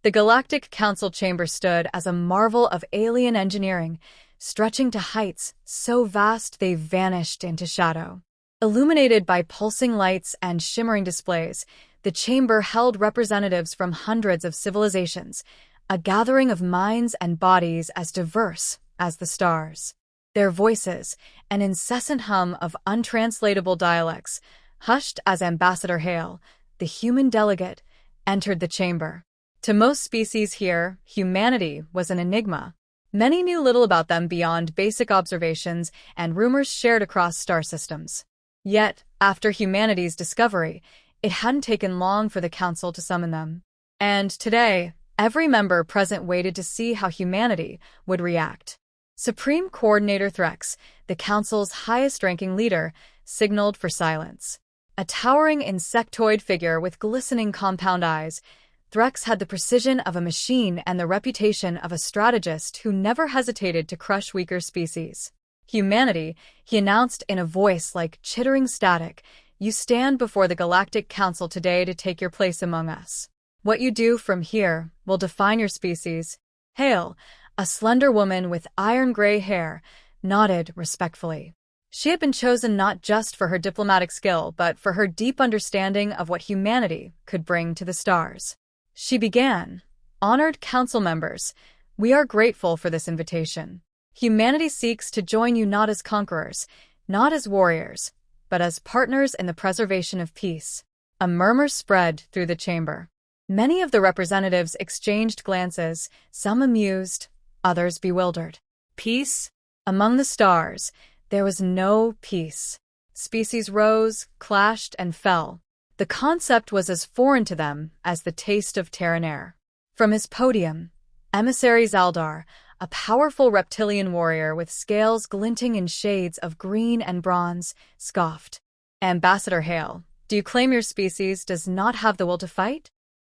The Galactic Council chamber stood as a marvel of alien engineering, stretching to heights so vast they vanished into shadow. Illuminated by pulsing lights and shimmering displays, the chamber held representatives from hundreds of civilizations, a gathering of minds and bodies as diverse as the stars. Their voices, an incessant hum of untranslatable dialects, hushed as Ambassador Hale, the human delegate, entered the chamber. To most species here, humanity was an enigma. Many knew little about them beyond basic observations and rumors shared across star systems. Yet, after humanity's discovery, it hadn't taken long for the Council to summon them. And today, every member present waited to see how humanity would react. Supreme Coordinator Threx, the Council's highest-ranking leader, signaled for silence. A towering insectoid figure with glistening compound eyes, Threx had the precision of a machine and the reputation of a strategist who never hesitated to crush weaker species. Humanity, he announced in a voice like chittering static, you stand before the Galactic Council today to take your place among us. What you do from here will define your species. Hale, a slender woman with iron-gray hair, nodded respectfully. She had been chosen not just for her diplomatic skill, but for her deep understanding of what humanity could bring to the stars. She began, "Honored Council members, we are grateful for this invitation. Humanity seeks to join you not as conquerors, not as warriors, but as partners in the preservation of peace." A murmur spread through the chamber. Many of the representatives exchanged glances, some amused, others bewildered. Peace? Among the stars, there was no peace. Species rose, clashed, and fell. The concept was as foreign to them as the taste of Terran air. From his podium, Emissary Zaldar, a powerful reptilian warrior with scales glinting in shades of green and bronze, scoffed. "Ambassador Hale, do you claim your species does not have the will to fight?"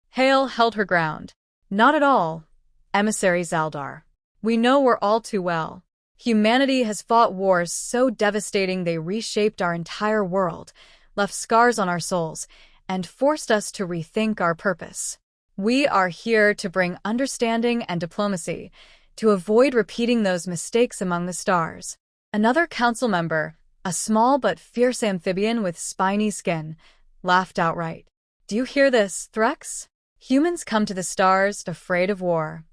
Hale held her ground. "Not at all, Emissary Zaldar. We know we're all too well. Humanity has fought wars so devastating they reshaped our entire world, left scars on our souls, and forced us to rethink our purpose. We are here to bring understanding and diplomacy, to avoid repeating those mistakes among the stars." Another council member, a small but fierce amphibian with spiny skin, laughed outright. "Do you hear this, Threx? Humans come to the stars afraid of war."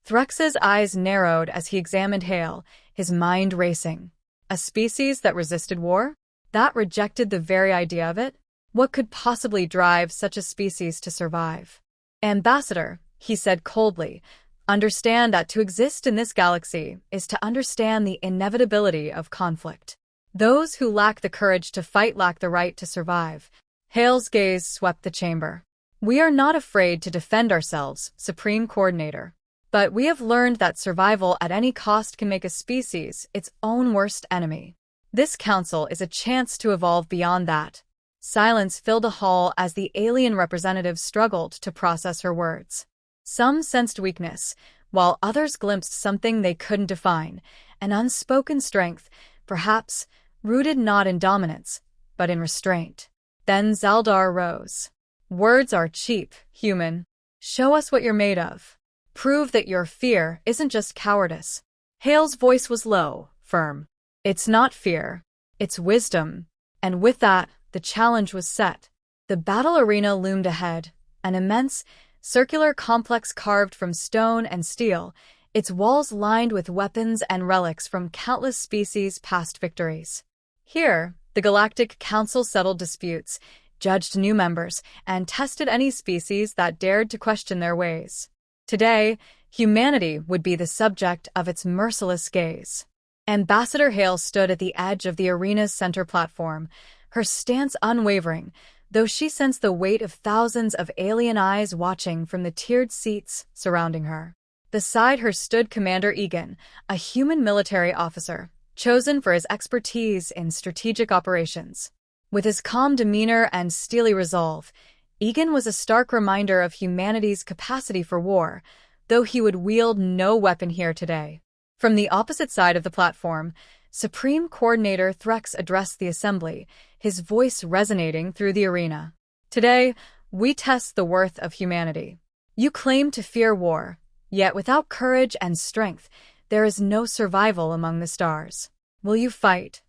Threx's eyes narrowed as he examined Hale, his mind racing. A species that resisted war? That rejected the very idea of it? What could possibly drive such a species to survive? "Ambassador," he said coldly, "understand that to exist in this galaxy is to understand the inevitability of conflict. Those who lack the courage to fight lack the right to survive." Hale's gaze swept the chamber. "We are not afraid to defend ourselves, Supreme Coordinator. But we have learned that survival at any cost can make a species its own worst enemy. This council is a chance to evolve beyond that." Silence filled the hall as the alien representatives struggled to process her words. Some sensed weakness, while others glimpsed something they couldn't define, an unspoken strength, perhaps rooted not in dominance, but in restraint. Then Zaldar rose. "Words are cheap, human. Show us what you're made of. Prove that your fear isn't just cowardice." Hale's voice was low, firm. "It's not fear, it's wisdom." And with that, the challenge was set. The battle arena loomed ahead, an immense, circular complex carved from stone and steel, its walls lined with weapons and relics from countless species' past victories. Here, the Galactic Council settled disputes, judged new members, and tested any species that dared to question their ways. Today, humanity would be the subject of its merciless gaze. Ambassador Hale stood at the edge of the arena's center platform, her stance unwavering, though she sensed the weight of thousands of alien eyes watching from the tiered seats surrounding her. Beside her stood Commander Egan, a human military officer, chosen for his expertise in strategic operations. With his calm demeanor and steely resolve, Egan was a stark reminder of humanity's capacity for war, though he would wield no weapon here today. From the opposite side of the platform, Supreme Coordinator Threx addressed the assembly, his voice resonating through the arena. "Today, we test the worth of humanity. You claim to fear war, yet without courage and strength, there is no survival among the stars. Will you fight,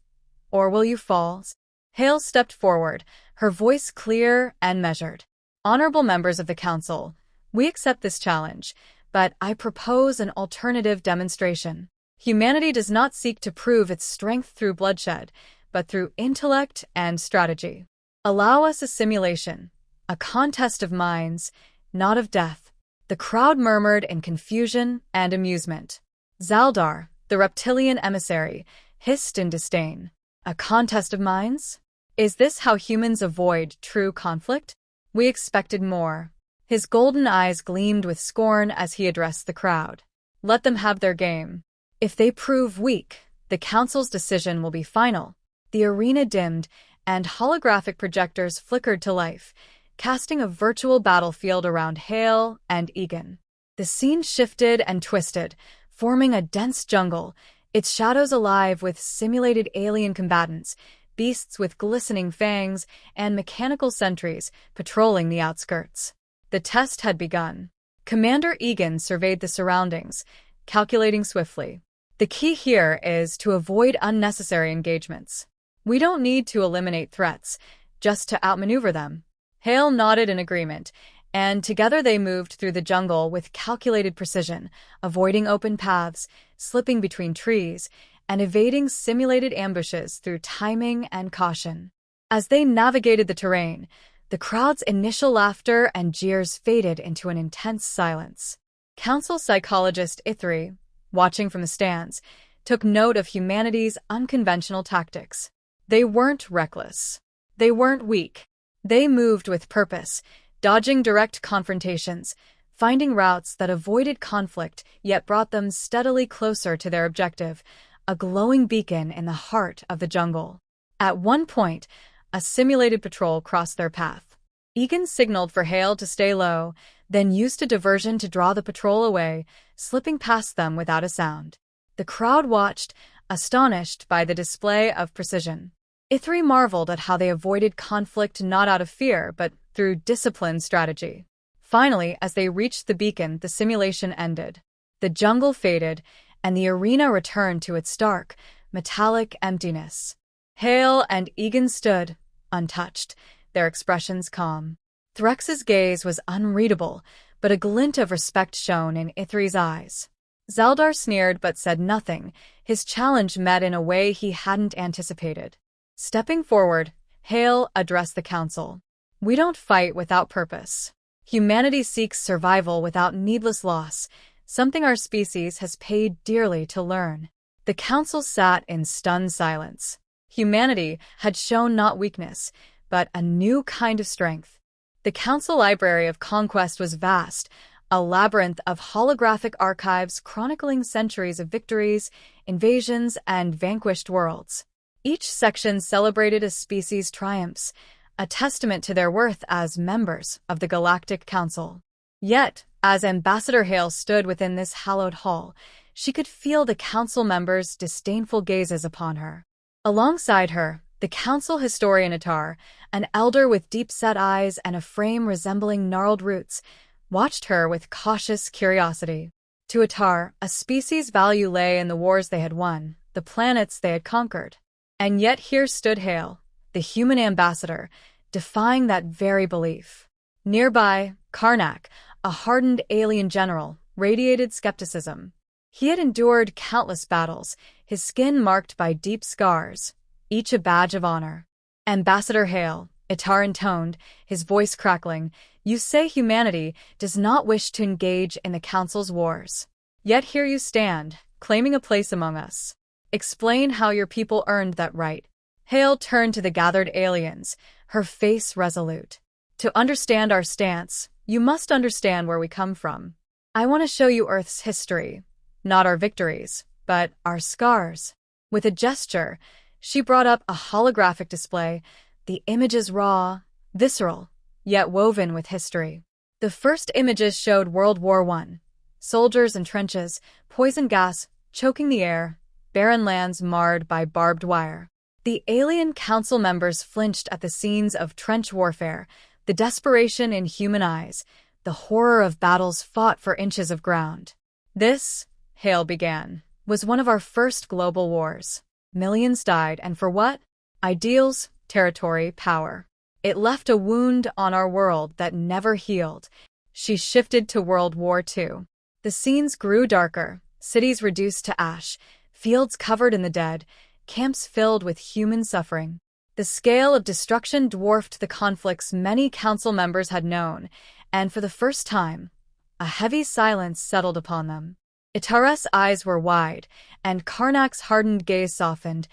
or will you fall? Hale stepped forward, her voice clear and measured. Honorable members of the council, we accept this challenge, but I propose an alternative demonstration. Humanity does not seek to prove its strength through bloodshed, but through intellect and strategy. Allow us a simulation, a contest of minds, not of death. The crowd murmured in confusion and amusement. Zaldar, the reptilian emissary, hissed in disdain. A contest of minds? Is this how humans avoid true conflict? We expected more. His golden eyes gleamed with scorn as he addressed the crowd. Let them have their game. If they prove weak, the council's decision will be final. The arena dimmed, and holographic projectors flickered to life, casting a virtual battlefield around Hale and Egan. The scene shifted and twisted, forming a dense jungle, its shadows alive with simulated alien combatants, beasts with glistening fangs, and mechanical sentries patrolling the outskirts. The test had begun. Commander Egan surveyed the surroundings, calculating swiftly. The key here is to avoid unnecessary engagements. We don't need to eliminate threats, just to outmaneuver them. Hale nodded in agreement, and together they moved through the jungle with calculated precision, avoiding open paths, slipping between trees, and evading simulated ambushes through timing and caution. As they navigated the terrain, the crowd's initial laughter and jeers faded into an intense silence. Council psychologist Ithri, watching from the stands, took note of humanity's unconventional tactics. They weren't reckless. They weren't weak. They moved with purpose, dodging direct confrontations, finding routes that avoided conflict yet brought them steadily closer to their objective, a glowing beacon in the heart of the jungle. At one point, a simulated patrol crossed their path. Egan signaled for Hale to stay low, then used a diversion to draw the patrol away, slipping past them without a sound. The crowd watched, astonished by the display of precision. Ithri marveled at how they avoided conflict not out of fear, but through disciplined strategy. Finally, as they reached the beacon, the simulation ended. The jungle faded, and the arena returned to its dark, metallic emptiness. Hale and Egan stood, untouched, their expressions calm. Threx's gaze was unreadable, but a glint of respect shone in Ithri's eyes. Zaldar sneered but said nothing, his challenge met in a way he hadn't anticipated. Stepping forward, Hale addressed the council. We don't fight without purpose. Humanity seeks survival without needless loss, something our species has paid dearly to learn. The council sat in stunned silence. Humanity had shown not weakness, but a new kind of strength. The council library of conquest was vast, a labyrinth of holographic archives chronicling centuries of victories, invasions, and vanquished worlds. Each section celebrated a species' triumphs, a testament to their worth as members of the Galactic Council. Yet, as Ambassador Hale stood within this hallowed hall, she could feel the council members' disdainful gazes upon her. Alongside her, the council historian Atar, an elder with deep-set eyes and a frame resembling gnarled roots, watched her with cautious curiosity. To Atar, a species' value lay in the wars they had won, the planets they had conquered. And yet here stood Hale, the human ambassador, defying that very belief. Nearby, Karnak, a hardened alien general, radiated skepticism. He had endured countless battles, his skin marked by deep scars, each a badge of honor. Ambassador Hale, Atar intoned, his voice crackling, you say humanity does not wish to engage in the Council's wars. Yet here you stand, claiming a place among us. Explain how your people earned that right. Hale turned to the gathered aliens, her face resolute. To understand our stance, you must understand where we come from. I want to show you Earth's history, not our victories, but our scars. With a gesture, she brought up a holographic display, the images raw, visceral, yet woven with history. The first images showed World War I. Soldiers in trenches, poison gas choking the air, barren lands marred by barbed wire. The alien council members flinched at the scenes of trench warfare, the desperation in human eyes, the horror of battles fought for inches of ground. This, Hale began, was one of our first global wars. Millions died, and for what? Ideals, territory, power. It left a wound on our world that never healed. She shifted to World War II. The scenes grew darker, cities reduced to ash, fields covered in the dead, camps filled with human suffering. The scale of destruction dwarfed the conflicts many council members had known, and for the first time, a heavy silence settled upon them. Itare's eyes were wide, and Karnak's hardened gaze softened,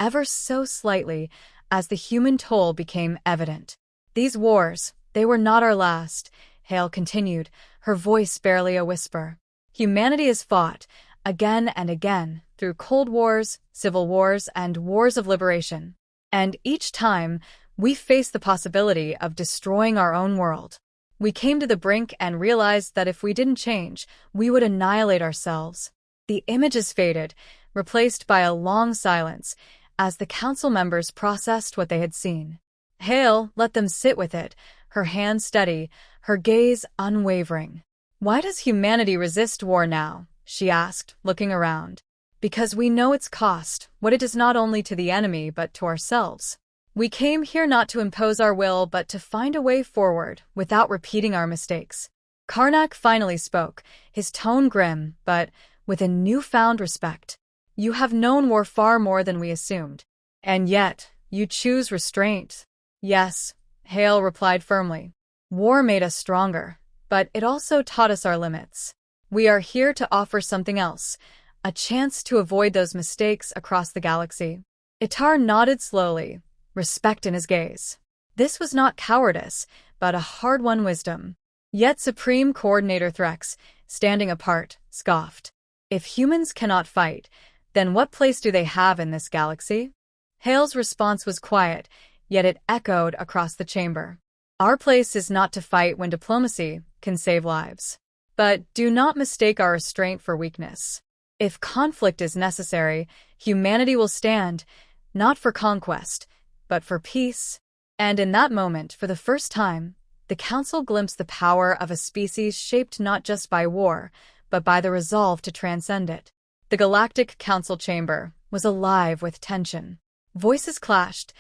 ever so slightly, as the human toll became evident. These wars, they were not our last, Hale continued, her voice barely a whisper. Humanity has fought, again and again, through cold wars, civil wars, and wars of liberation. And each time, we faced the possibility of destroying our own world. We came to the brink and realized that if we didn't change, we would annihilate ourselves. The images faded, replaced by a long silence, as the council members processed what they had seen. Hale let them sit with it, her hand steady, her gaze unwavering. "Why does humanity resist war now?" she asked, looking around. "Because we know its cost, what it does not only to the enemy but to ourselves. We came here not to impose our will but to find a way forward without repeating our mistakes." Karnak finally spoke, his tone grim, but with a newfound respect. "You have known war far more than we assumed. And yet, you choose restraint." "Yes," Hale replied firmly. "War made us stronger, but it also taught us our limits. We are here to offer something else, a chance to avoid those mistakes across the galaxy." Itar nodded slowly, respect in his gaze. This was not cowardice, but a hard-won wisdom. Yet Supreme Coordinator Threx, standing apart, scoffed. "If humans cannot fight, then what place do they have in this galaxy?" Hale's response was quiet, yet it echoed across the chamber. "Our place is not to fight when diplomacy can save lives. But do not mistake our restraint for weakness. If conflict is necessary, humanity will stand, not for conquest, but for peace." And in that moment, for the first time, the Council glimpsed the power of a species shaped not just by war, but by the resolve to transcend it. The Galactic Council chamber was alive with tension. Voices clashed,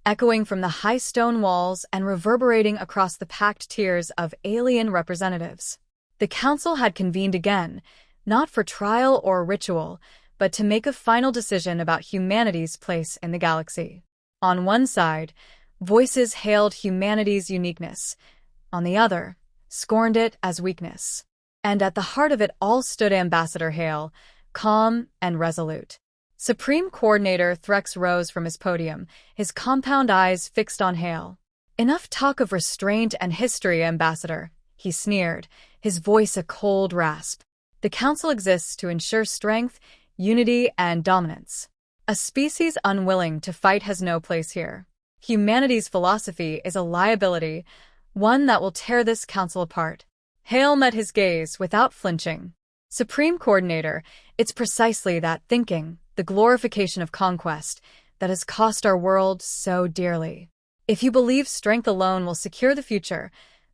echoing from the high stone walls and reverberating across the packed tiers of alien representatives. The Council had convened again, not for trial or ritual, but to make a final decision about humanity's place in the galaxy. On one side, voices hailed humanity's uniqueness. On the other, scorned it as weakness. And at the heart of it all stood Ambassador Hale, calm and resolute. Supreme Coordinator Threx rose from his podium, his compound eyes fixed on Hale. "Enough talk of restraint and history, Ambassador," he sneered, his voice a cold rasp. "The Council exists to ensure strength, unity, and dominance. A species unwilling to fight has no place here. Humanity's philosophy is a liability, one that will tear this council apart." Hale met his gaze without flinching. "Supreme Coordinator, it's precisely that thinking, the glorification of conquest, that has cost our world so dearly. If you believe strength alone will secure the future,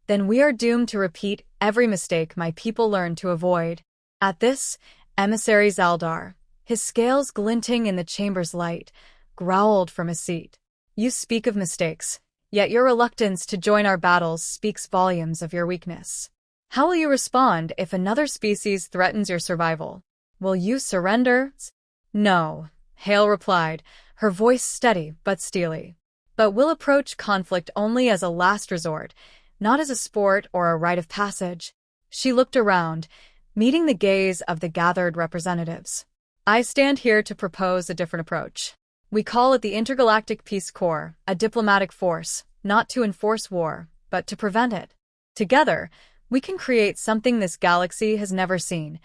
then we are doomed to repeat every mistake my people learned to avoid." At this, Emissary Zaldar, his scales glinting in the chamber's light, growled from his seat. "You speak of mistakes, yet your reluctance to join our battles speaks volumes of your weakness. How will you respond if another species threatens your survival? Will you surrender?" "No," Hale replied, her voice steady but steely. "But we'll approach conflict only as a last resort, not as a sport or a rite of passage." She looked around, meeting the gaze of the gathered representatives. "I stand here to propose a different approach. We call it the Intergalactic Peace Corps, a diplomatic force, not to enforce war, but to prevent it. Together, we can create something this galaxy has never seen,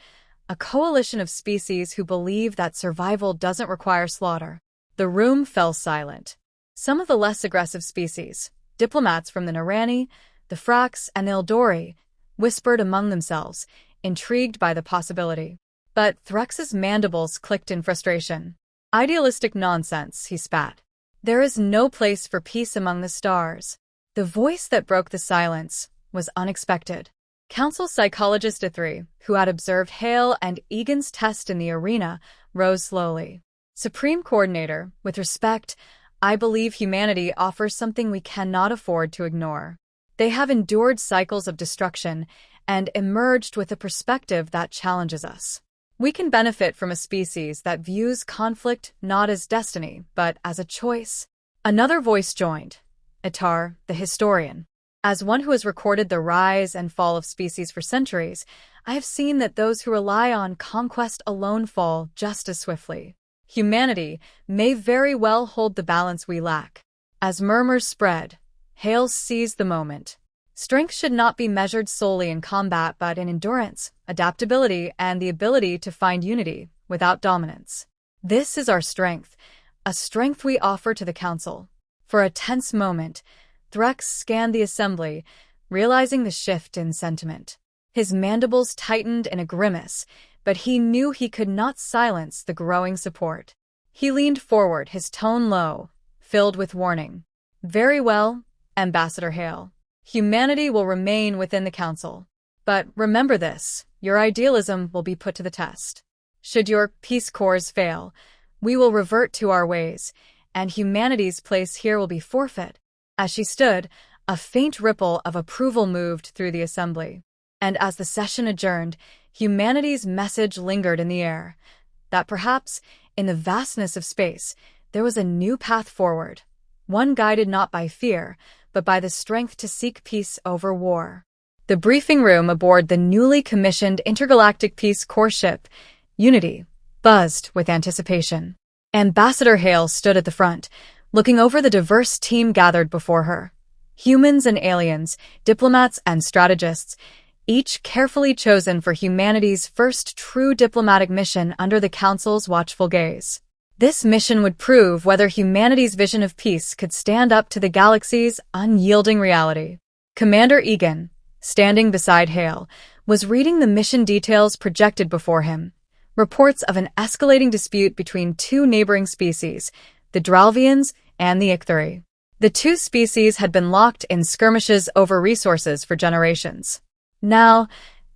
a coalition of species who believe that survival doesn't require slaughter." The room fell silent. Some of the less aggressive species, diplomats from the Narani, the Frax, and the Eldori, whispered among themselves, intrigued by the possibility. But Threx's mandibles clicked in frustration. "Idealistic nonsense," he spat. "There is no place for peace among the stars." The voice that broke the silence was unexpected. Council psychologist A3, who had observed Hale and Egan's test in the arena, rose slowly. Supreme Coordinator, with respect, I believe humanity offers something we cannot afford to ignore. They have endured cycles of destruction and emerged with a perspective that challenges us. We can benefit from a species that views conflict not as destiny, but as a choice. Another voice joined, Itar, the historian. As one who has recorded the rise and fall of species for centuries, I have seen that those who rely on conquest alone fall just as swiftly. Humanity may very well hold the balance we lack. As murmurs spread, Hale seized the moment. Strength should not be measured solely in combat but in endurance, adaptability, and the ability to find unity without dominance. This is our strength, a strength we offer to the Council. For a tense moment, Threx scanned the assembly, realizing the shift in sentiment. His mandibles tightened in a grimace, but he knew he could not silence the growing support. He leaned forward, his tone low, filled with warning. Very well, Ambassador Hale. Humanity will remain within the Council. But remember this, your idealism will be put to the test. Should your Peace Corps fail, we will revert to our ways, and humanity's place here will be forfeit. As she stood, a faint ripple of approval moved through the assembly. And as the session adjourned, humanity's message lingered in the air, that perhaps, in the vastness of space, there was a new path forward, one guided not by fear, but by the strength to seek peace over war. The briefing room aboard the newly commissioned intergalactic Peace Corps ship, Unity, buzzed with anticipation. Ambassador Hale stood at the front, looking over the diverse team gathered before her. Humans and aliens, diplomats and strategists, each carefully chosen for humanity's first true diplomatic mission under the Council's watchful gaze. This mission would prove whether humanity's vision of peace could stand up to the galaxy's unyielding reality. Commander Egan, standing beside Hale, was reading the mission details projected before him. Reports of an escalating dispute between two neighboring species, the Dralvians and the Icthari. The two species had been locked in skirmishes over resources for generations. Now,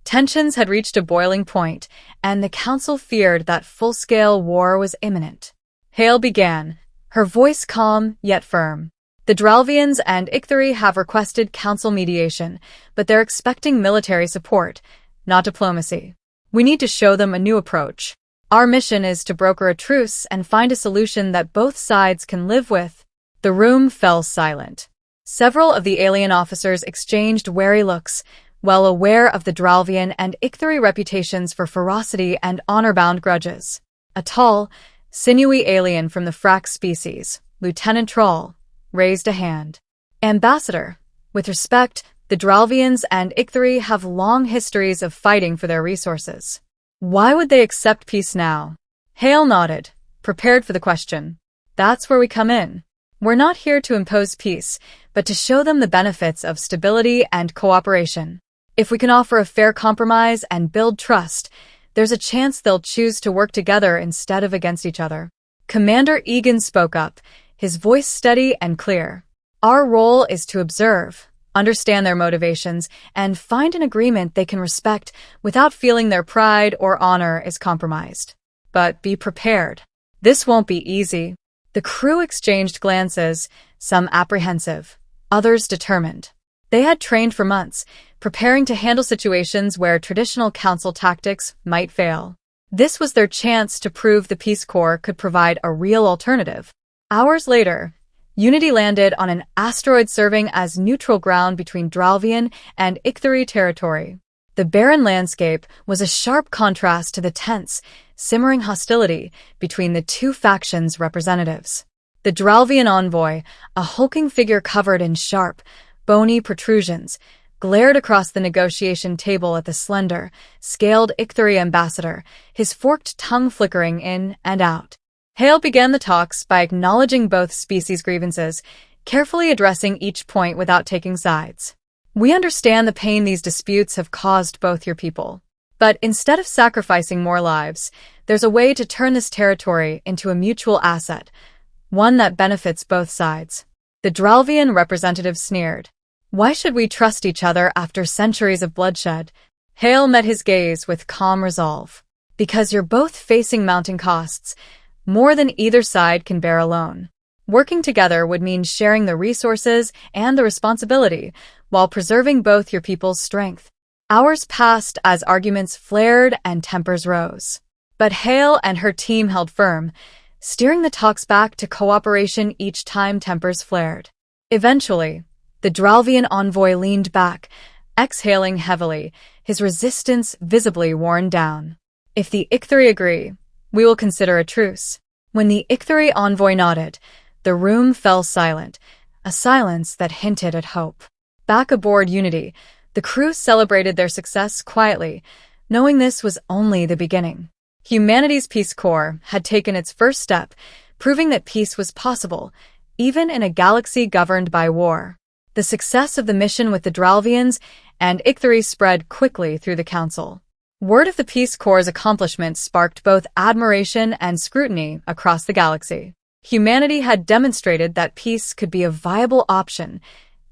tensions had reached a boiling point, and the Council feared that full-scale war was imminent. Hale began, her voice calm yet firm. The Dralvians and Icthari have requested Council mediation, but they're expecting military support, not diplomacy. We need to show them a new approach. Our mission is to broker a truce and find a solution that both sides can live with. The room fell silent. Several of the alien officers exchanged wary looks, well aware of the Dralvian and Icthari reputations for ferocity and honor-bound grudges. A tall, sinewy alien from the Frax species, Lieutenant Troll, raised a hand. Ambassador, with respect, the Dralvians and Icthari have long histories of fighting for their resources. Why would they accept peace now? Hale nodded, prepared for the question. That's where we come in. We're not here to impose peace, but to show them the benefits of stability and cooperation. If we can offer a fair compromise and build trust, there's a chance they'll choose to work together instead of against each other. Commander Egan spoke up, his voice steady and clear. Our role is to observe, understand their motivations, and find an agreement they can respect without feeling their pride or honor is compromised. But be prepared. This won't be easy. The crew exchanged glances, some apprehensive, others determined. They had trained for months, preparing to handle situations where traditional Council tactics might fail. This was their chance to prove the Peace Corps could provide a real alternative. Hours later, Unity landed on an asteroid serving as neutral ground between Dralvian and Icthari territory. The barren landscape was a sharp contrast to the tense, simmering hostility between the two factions' representatives. The Dralvian envoy, a hulking figure covered in sharp, bony protrusions, glared across the negotiation table at the slender, scaled Icthari ambassador, his forked tongue flickering in and out. Hale began the talks by acknowledging both species' grievances, carefully addressing each point without taking sides. We understand the pain these disputes have caused both your people. But instead of sacrificing more lives, there's a way to turn this territory into a mutual asset, one that benefits both sides. The Dralvian representative sneered. Why should we trust each other after centuries of bloodshed? Hale met his gaze with calm resolve. Because you're both facing mounting costs, more than either side can bear alone. Working together would mean sharing the resources and the responsibility while preserving both your people's strength. Hours passed as arguments flared and tempers rose. But Hale and her team held firm, steering the talks back to cooperation each time tempers flared. Eventually, the Dralvian envoy leaned back, exhaling heavily, his resistance visibly worn down. If the Icthri agree, we will consider a truce. When the Icthri envoy nodded, the room fell silent, a silence that hinted at hope. Back aboard Unity, the crew celebrated their success quietly, knowing this was only the beginning. Humanity's Peace Corps had taken its first step, proving that peace was possible, even in a galaxy governed by war. The success of the mission with the Dralvians and Icthri spread quickly through the Council. Word of the Peace Corps' accomplishments sparked both admiration and scrutiny across the galaxy. Humanity had demonstrated that peace could be a viable option,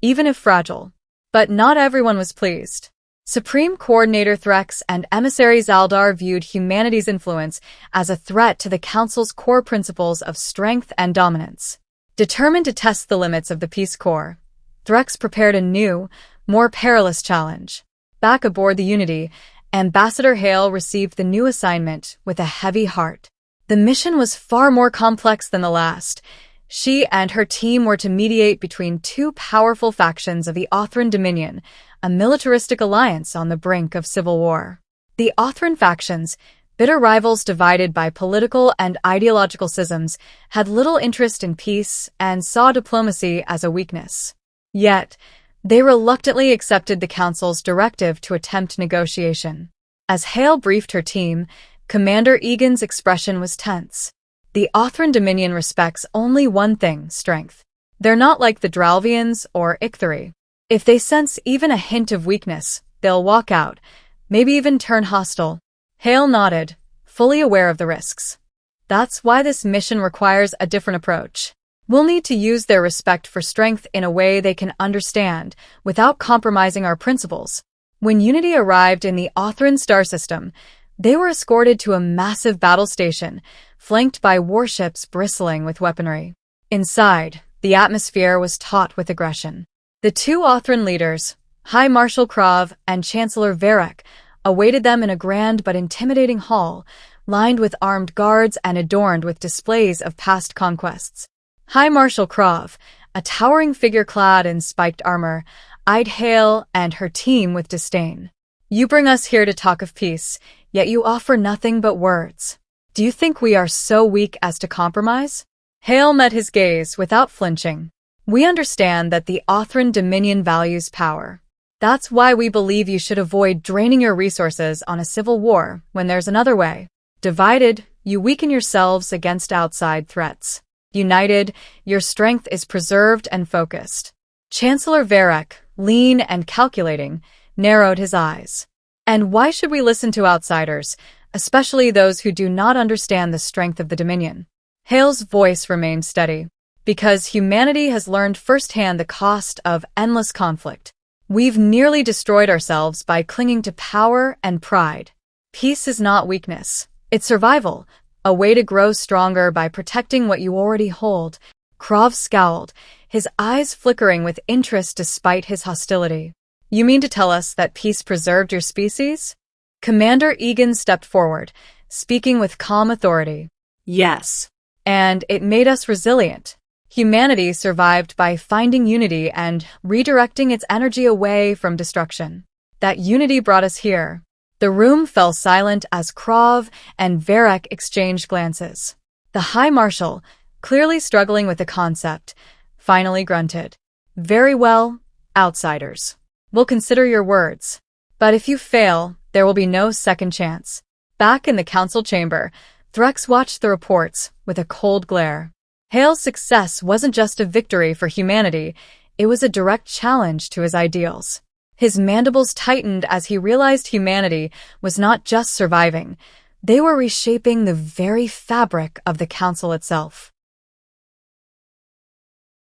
even if fragile. But not everyone was pleased. Supreme Coordinator Threx and Emissary Zaldar viewed humanity's influence as a threat to the Council's core principles of strength and dominance. Determined to test the limits of the Peace Corps, Threx prepared a new, more perilous challenge. Back aboard the Unity, Ambassador Hale received the new assignment with a heavy heart. The mission was far more complex than the last. She and her team were to mediate between two powerful factions of the Othran Dominion, a militaristic alliance on the brink of civil war. The Othran factions, bitter rivals divided by political and ideological schisms, had little interest in peace and saw diplomacy as a weakness. Yet, they reluctantly accepted the Council's directive to attempt negotiation. As Hale briefed her team, Commander Egan's expression was tense. The Othran Dominion respects only one thing: strength. They're not like the Dralvians or Icthri. If they sense even a hint of weakness, they'll walk out, maybe even turn hostile. Hale nodded, fully aware of the risks. That's why this mission requires a different approach. We'll need to use their respect for strength in a way they can understand, without compromising our principles. When Unity arrived in the Othran star system, they were escorted to a massive battle station, flanked by warships bristling with weaponry. Inside, the atmosphere was taut with aggression. The two Othran leaders, High Marshal Krav and Chancellor Varek, awaited them in a grand but intimidating hall, lined with armed guards and adorned with displays of past conquests. High Marshal Krav, a towering figure clad in spiked armor, eyed Hale and her team with disdain. You bring us here to talk of peace, yet you offer nothing but words. Do you think we are so weak as to compromise? Hale met his gaze without flinching. We understand that the Othran Dominion values power. That's why we believe you should avoid draining your resources on a civil war when there's another way. Divided, you weaken yourselves against outside threats. United, your strength is preserved and focused. Chancellor Varek, lean and calculating, narrowed his eyes. And why should we listen to outsiders, especially those who do not understand the strength of the Dominion? Hale's voice remained steady. Because humanity has learned firsthand the cost of endless conflict. We've nearly destroyed ourselves by clinging to power and pride. Peace is not weakness. It's survival, a way to grow stronger by protecting what you already hold. Krav scowled, his eyes flickering with interest despite his hostility. You mean to tell us that peace preserved your species? Commander Egan stepped forward, speaking with calm authority. Yes. And it made us resilient. Humanity survived by finding unity and redirecting its energy away from destruction. That unity brought us here. The room fell silent as Krav and Varek exchanged glances. The High Marshal, clearly struggling with the concept, finally grunted. Very well, outsiders. We'll consider your words. But if you fail, there will be no second chance. Back in the council chamber, Threx watched the reports with a cold glare. Hale's success wasn't just a victory for humanity, it was a direct challenge to his ideals. His mandibles tightened as he realized humanity was not just surviving, they were reshaping the very fabric of the council itself.